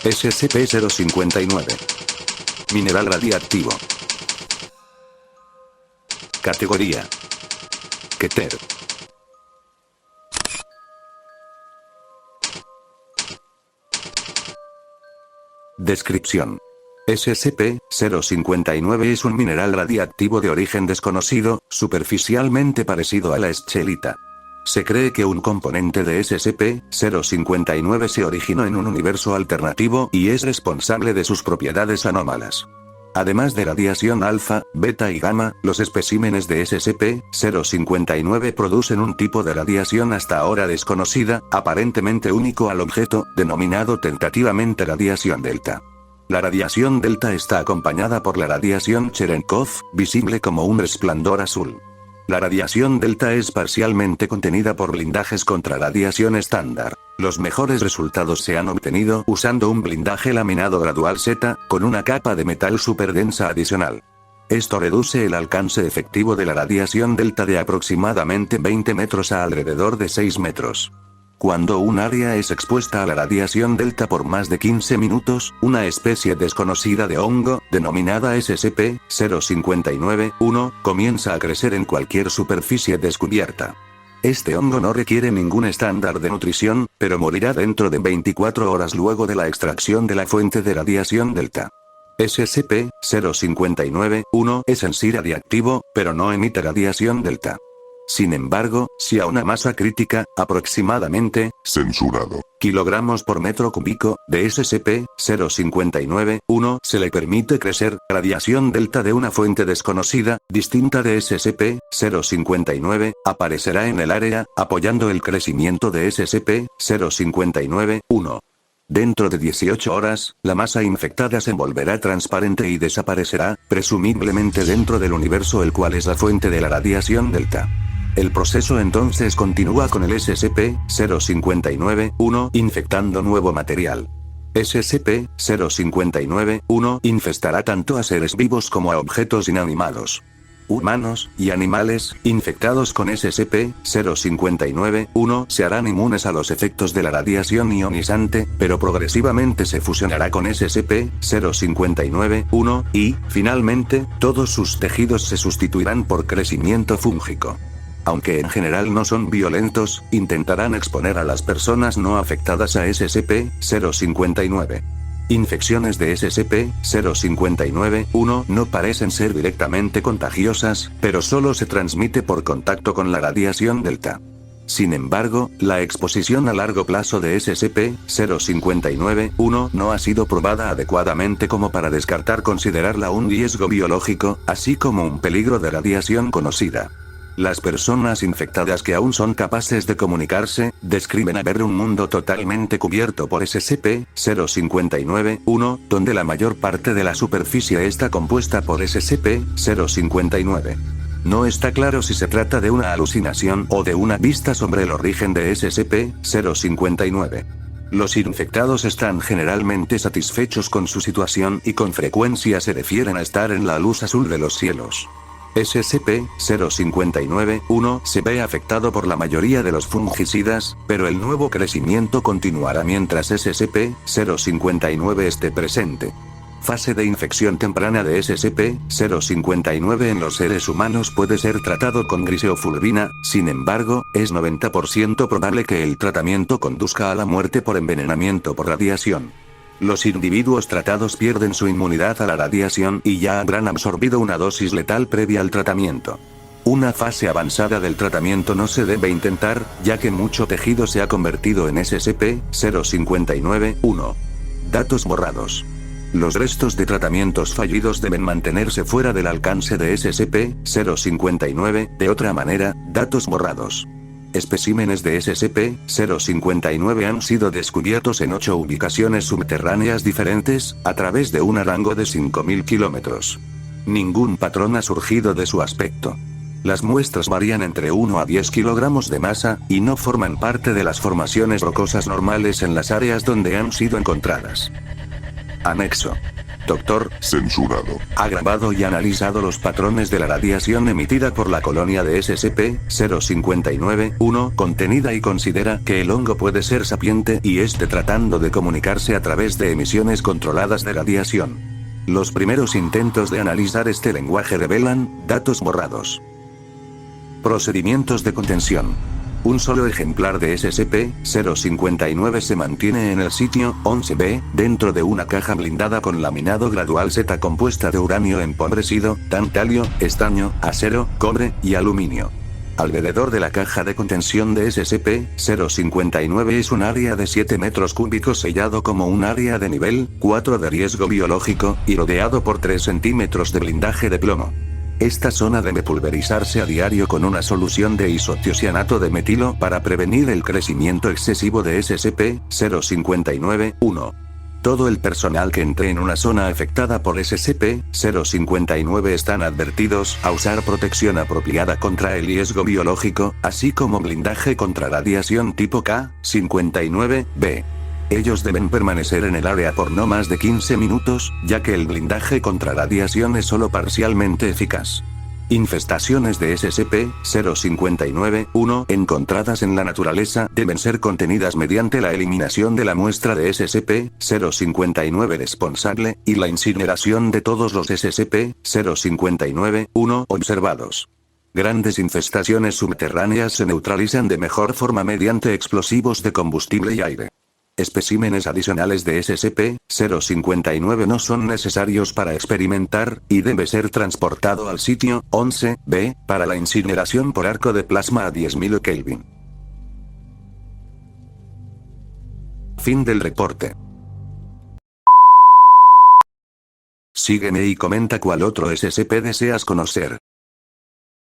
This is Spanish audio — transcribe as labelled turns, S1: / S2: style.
S1: SCP-059. Mineral radiactivo. Categoría: Keter. Descripción: SCP-059 es un mineral radiactivo de origen desconocido, superficialmente parecido a la scheelita. Se cree que un componente de SCP-059 se originó en un universo alternativo y es responsable de sus propiedades anómalas. Además de radiación alfa, beta y gamma, los especímenes de SCP-059 producen un tipo de radiación hasta ahora desconocida, aparentemente único al objeto, denominado tentativamente radiación delta. La radiación delta está acompañada por la radiación Cherenkov, visible como un resplandor azul. La radiación delta es parcialmente contenida por blindajes contra radiación estándar. Los mejores resultados se han obtenido usando un blindaje laminado gradual Z, con una capa de metal superdensa adicional. Esto reduce el alcance efectivo de la radiación delta de aproximadamente 20 metros a alrededor de 6 metros. Cuando un área es expuesta a la radiación delta por más de 15 minutos, una especie desconocida de hongo, denominada SCP-059-1, comienza a crecer en cualquier superficie descubierta. Este hongo no requiere ningún estándar de nutrición, pero morirá dentro de 24 horas luego de la extracción de la fuente de radiación delta. SCP-059-1 es en sí radiactivo, pero no emite radiación delta. Sin embargo, si a una masa crítica, aproximadamente,
S2: censurado,
S1: kilogramos por metro cúbico, de SCP-059-1 se le permite crecer, radiación delta de una fuente desconocida, distinta de SCP-059, aparecerá en el área, apoyando el crecimiento de SCP-059-1. Dentro de 18 horas, la masa infectada se volverá transparente y desaparecerá, presumiblemente dentro del universo el cual es la fuente de la radiación delta. El proceso entonces continúa con el SCP-059-1 infectando nuevo material. SCP-059-1 infestará tanto a seres vivos como a objetos inanimados. Humanos y animales infectados con SCP-059-1 se harán inmunes a los efectos de la radiación ionizante, pero progresivamente se fusionará con SCP-059-1 y, finalmente, todos sus tejidos se sustituirán por crecimiento fúngico. Aunque en general no son violentos, intentarán exponer a las personas no afectadas a SCP-059. Infecciones de SCP-059-1 no parecen ser directamente contagiosas, pero solo se transmite por contacto con la radiación delta. Sin embargo, la exposición a largo plazo de SCP-059-1 no ha sido probada adecuadamente como para considerarla un riesgo biológico, así como un peligro de radiación conocida. Las personas infectadas que aún son capaces de comunicarse, describen haber un mundo totalmente cubierto por SCP-059-1, donde la mayor parte de la superficie está compuesta por SCP-059. No está claro si se trata de una alucinación o de una pista sobre el origen de SCP-059. Los infectados están generalmente satisfechos con su situación y con frecuencia se refieren a estar en la luz azul de los cielos. SCP-059-1 se ve afectado por la mayoría de los fungicidas, pero el nuevo crecimiento continuará mientras SCP-059 esté presente. Fase de infección temprana de SCP-059 en los seres humanos puede ser tratado con griseofulvina, sin embargo, es 90% probable que el tratamiento conduzca a la muerte por envenenamiento por radiación. Los individuos tratados pierden su inmunidad a la radiación y ya habrán absorbido una dosis letal previa al tratamiento. Una fase avanzada del tratamiento no se debe intentar, ya que mucho tejido se ha convertido en SCP-059-1. Datos borrados. Los restos de tratamientos fallidos deben mantenerse fuera del alcance de SCP-059, de otra manera, datos borrados. Especímenes de SCP-059 han sido descubiertos en 8 ubicaciones subterráneas diferentes, a través de un rango de 5.000 kilómetros. Ningún patrón ha surgido de su aspecto. Las muestras varían entre 1 a 10 kilogramos de masa, y no forman parte de las formaciones rocosas normales en las áreas donde han sido encontradas. Anexo. Doctor,
S2: Censurado.
S1: ha grabado y analizado los patrones de la radiación emitida por la colonia de SCP-059-1 contenida y considera que el hongo puede ser sapiente y esté tratando de comunicarse a través de emisiones controladas de radiación. Los primeros intentos de analizar este lenguaje revelan datos borrados. Procedimientos de contención. Un solo ejemplar de SCP-059 se mantiene en el sitio 11B, dentro de una caja blindada con laminado gradual Z compuesta de uranio empobrecido, tantalio, estaño, acero, cobre y aluminio. Alrededor de la caja de contención de SCP-059 es un área de 7 metros cúbicos sellado como un área de nivel 4 de riesgo biológico, y rodeado por 3 centímetros de blindaje de plomo. Esta zona debe pulverizarse a diario con una solución de isotiocianato de metilo para prevenir el crecimiento excesivo de SCP-059-1. Todo el personal que entre en una zona afectada por SCP-059 están advertidos a usar protección apropiada contra el riesgo biológico, así como blindaje contra radiación tipo K-59B. Ellos deben permanecer en el área por no más de 15 minutos, ya que el blindaje contra radiación es solo parcialmente eficaz. Infestaciones de SCP-059-1 encontradas en la naturaleza deben ser contenidas mediante la eliminación de la muestra de SCP-059 responsable, y la incineración de todos los SCP-059-1 observados. Grandes infestaciones subterráneas se neutralizan de mejor forma mediante explosivos de combustible y aire. Especímenes adicionales de SCP-059 no son necesarios para experimentar, y debe ser transportado al sitio 11B para la incineración por arco de plasma a 10.000 Kelvin. Fin del reporte. Sígueme y comenta cuál otro SCP deseas conocer.